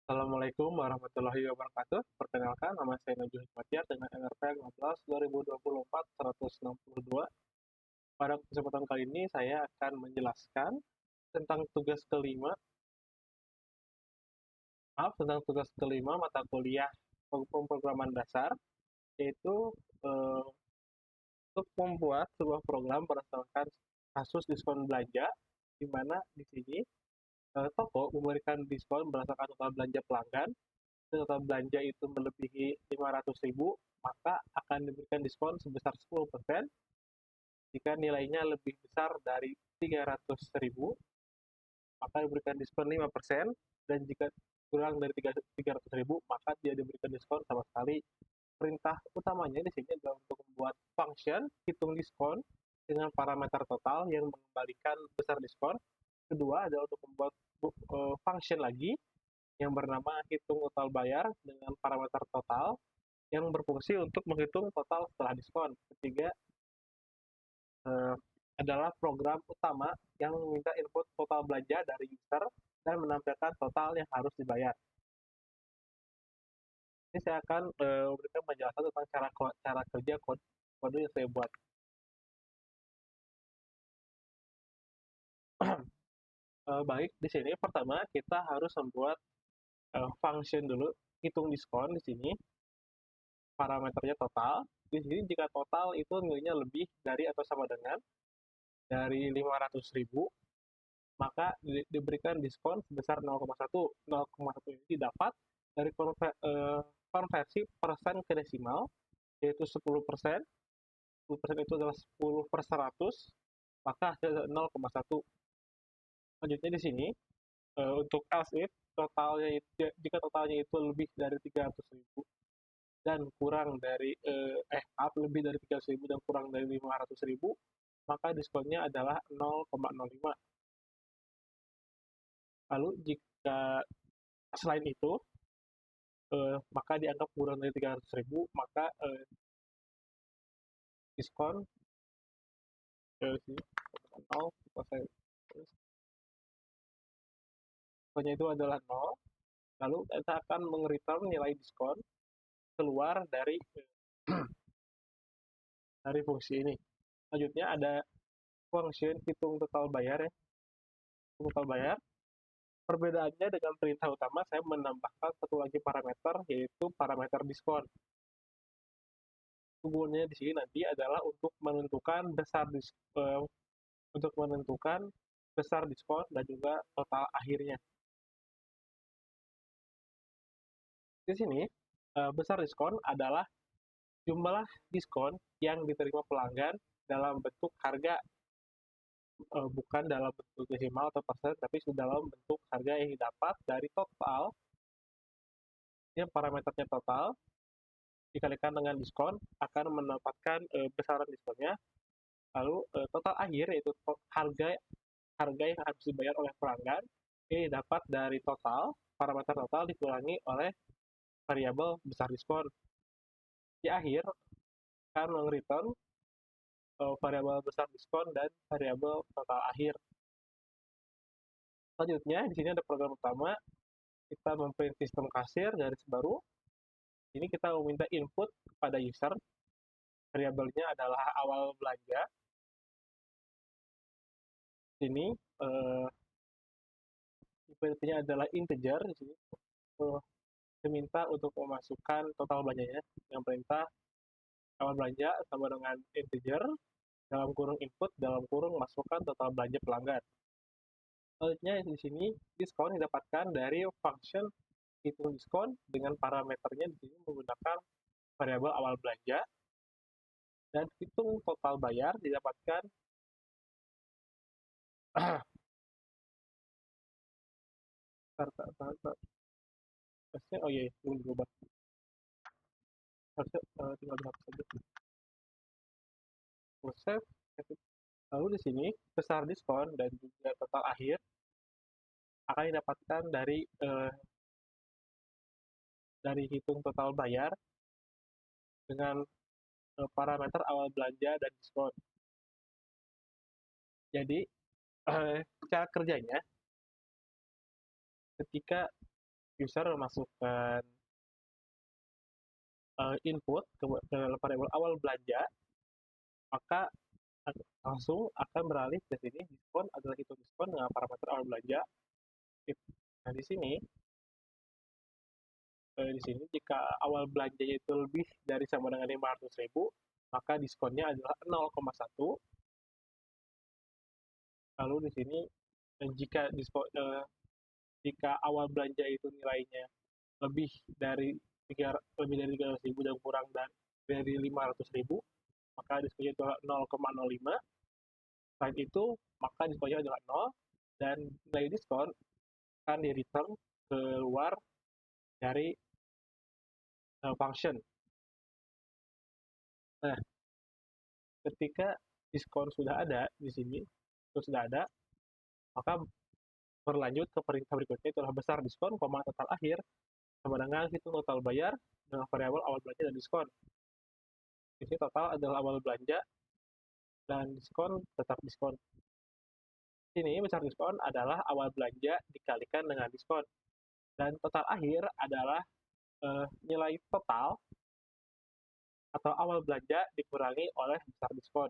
Assalamualaikum warahmatullahi wabarakatuh. Perkenalkan, nama saya Najwa Hikmatyar dengan NRP 15 2024 162. Pada kesempatan kali ini saya akan menjelaskan tentang tentang tugas kelima mata kuliah pemrograman dasar, yaitu eh, untuk membuat sebuah program berdasarkan kasus diskon belanja, di mana di sini toko memberikan diskon berdasarkan total belanja pelanggan. Total belanja itu melebihi 500.000, maka akan diberikan diskon sebesar 10%. Jika nilainya lebih besar dari 300.000, maka diberikan diskon 5%. Dan jika kurang dari 300.000, maka dia diberikan diskon sama sekali. Perintah utamanya di sini adalah untuk membuat function hitung diskon dengan parameter total yang mengembalikan besar diskon. Kedua adalah untuk membuat function lagi yang bernama hitung total bayar dengan parameter total yang berfungsi untuk menghitung total setelah diskon. Ketiga eh, adalah program utama yang meminta input total belanja dari user dan menampilkan total yang harus dibayar. Ini saya akan memberikan penjelasan tentang cara kerja kode yang saya buat. Baik, di sini pertama kita harus membuat function dulu, hitung diskon di sini, parameternya total. Di sini jika total itu nilainya lebih dari atau sama dengan dari 500.000, maka diberikan diskon sebesar 0,1. 0,1 ini didapat dari konversi persen ke desimal, yaitu 10%. 10% itu adalah 10 per 100, maka hasilnya 0,1. Selanjutnya di sini, untuk else if, jika totalnya itu lebih dari 300.000 dan kurang dari, lebih dari 300.000 dan kurang dari 500.000, maka diskonnya adalah 0,05. Lalu jika selain itu, maka dianggap kurang dari 300.000, maka diskon sini 0, diskonnya itu adalah 0. Lalu kita akan meng-return nilai diskon keluar dari dari fungsi ini. Selanjutnya ada function hitung total bayar ya. Total bayar. Perbedaannya dengan perintah utama, saya menambahkan satu lagi parameter, yaitu parameter diskon. Tujuannya di sini nanti adalah untuk menentukan besar diskon dan juga total akhirnya. Di sini besar diskon adalah jumlah diskon yang diterima pelanggan dalam bentuk harga, bukan dalam bentuk desimal atau persen, tapi dalam bentuk harga yang didapat dari total. Ini parameternya total dikalikan dengan diskon akan mendapatkan besaran diskonnya. Lalu total akhir, yaitu harga harga yang harus dibayar oleh pelanggan, ini dapat dari total, parameter total dikurangi oleh variabel besar diskon. Di akhir akan meng-return variabel besar diskon dan variabel total akhir. Selanjutnya di sini ada program utama, kita memprint sistem kasir garis baru. Ini kita meminta input kepada user, variabelnya adalah awal belanja. Sini inputnya adalah integer. Di sini diminta untuk memasukkan total belanjanya. Yang perintah awal belanja sama dengan integer, dalam kurung input, dalam kurung masukkan total belanja pelanggan. Selanjutnya di sini diskon didapatkan dari function hitung diskon dengan parameternya di sini menggunakan variabel awal belanja, dan hitung total bayar didapatkan harusnya belum berubah, harusnya tinggal dihapus saja. Save. Lalu di sini besar diskon dan juga total akhir akan didapatkan dari hitung total bayar dengan parameter awal belanja dan diskon. Jadi cara kerjanya, ketika user memasukkan input ke variabel awal belanja, maka langsung akan beralih ke sini diskon adalah hitung diskon dengan parameter awal belanja. Nah, di sini jika awal belanjanya itu lebih dari sama dengan 500.000, maka diskonnya adalah 0,1. Lalu di sini jika jika awal belanja itu nilainya lebih dari 300.000 dan kurang dari 500.000, maka diskonnya adalah 0,05. Selain itu, maka diskonnya adalah 0 dan nilai diskon akan di return keluar dari function. Nah, ketika diskon sudah ada di sini, maka berlanjut ke perintah berikutnya, itulah besar diskon, total akhir sama dengan hitung total bayar dengan variabel awal belanja dan diskon. Di sini total adalah awal belanja dan diskon tetap diskon. Sini besar diskon adalah awal belanja dikalikan dengan diskon dan total akhir adalah nilai total atau awal belanja dikurangi oleh besar diskon.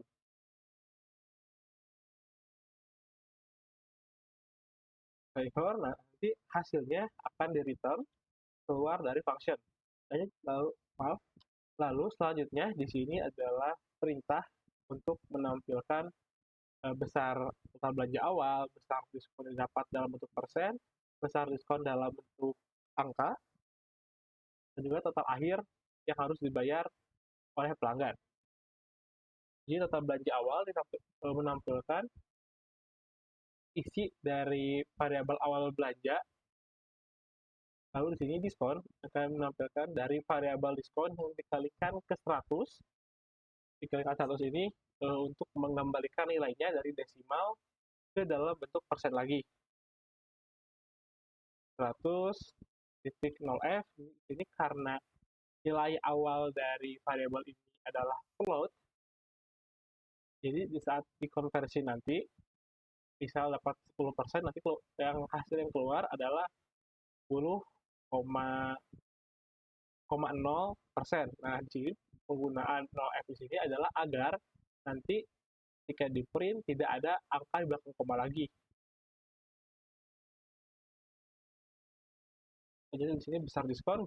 Nah, nanti hasilnya akan di return keluar dari function. Lalu selanjutnya di sini adalah perintah untuk menampilkan besar total belanja awal, besar diskon yang dapat dalam bentuk persen, besar diskon dalam bentuk angka, dan juga total akhir yang harus dibayar oleh pelanggan. Jadi total belanja awal menampilkan isi dari variabel awal belanja. Lalu di sini diskon akan menampilkan dari variabel diskon yang dikalikan ke 100. Dikalikan 100 ini untuk mengembalikan nilainya dari desimal ke dalam bentuk persen lagi. 100.0f ini karena nilai awal dari variabel ini adalah float, jadi di saat dikonversi nanti misal dapat 10%, nanti yang hasil yang keluar adalah 10,0%. Nah, jadi penggunaan 0f di sini adalah agar nanti jika di print tidak ada angka di belakang koma lagi. Jadi di sini besar diskon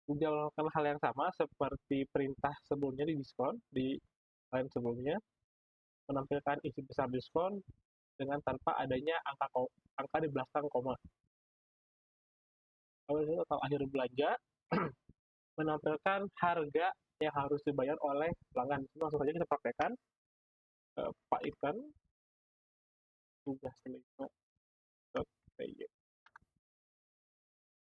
menjalankan hal yang sama seperti perintah sebelumnya di diskon di line sebelumnya, menampilkan isi besar diskon dengan tanpa adanya angka di belakang koma. Lalu ini total akhir belanja menampilkan harga yang harus dibayar oleh pelanggan. Langsung saja kita praktekkan. Pak Ikan tugas 5.py.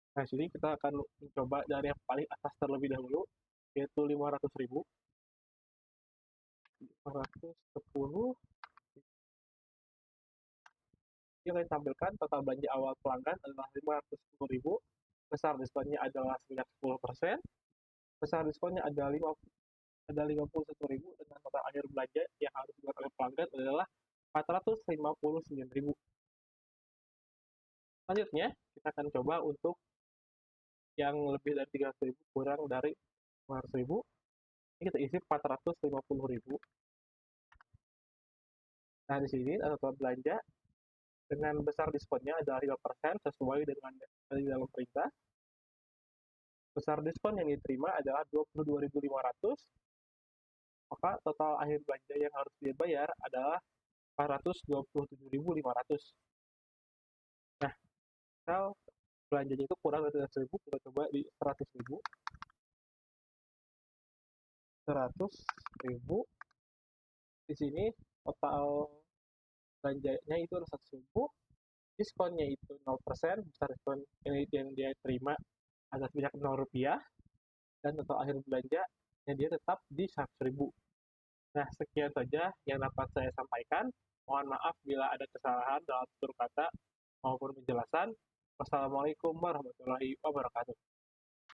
Nah, sini kita akan mencoba dari yang paling atas terlebih dahulu, yaitu 500.000. 510. Yang akan ditampilkan total belanja awal pelanggan adalah 510.000. Besar diskonnya adalah sebanyak 10%. Besar diskonnya ada 51.000 dengan total akhir belanja yang harus dibuat oleh pelanggan adalah 459.000. Selanjutnya, kita akan coba untuk yang lebih dari 300.000 kurang dari 500.000. Ini kita isi 450.000. Nah, di sini total belanja dengan besar diskonnya adalah 5% sesuai dengan di dalam perintah. Besar diskon yang diterima adalah 22.500. Maka total akhir belanja yang harus dibayar adalah 427.500. Nah, kalau belanjanya itu kurang dari 100.000, kita coba di 100.000. 100.000. Di sini total belanjanya itu adalah 100.000. Diskonnya itu 0%, besar diskon yang dia terima adalah sebanyak 0 rupiah, dan total akhir belanja yang dia tetap di 100.000. Nah, sekian saja yang dapat saya sampaikan. Mohon maaf bila ada kesalahan dalam tutur kata maupun penjelasan. Wassalamualaikum warahmatullahi wabarakatuh.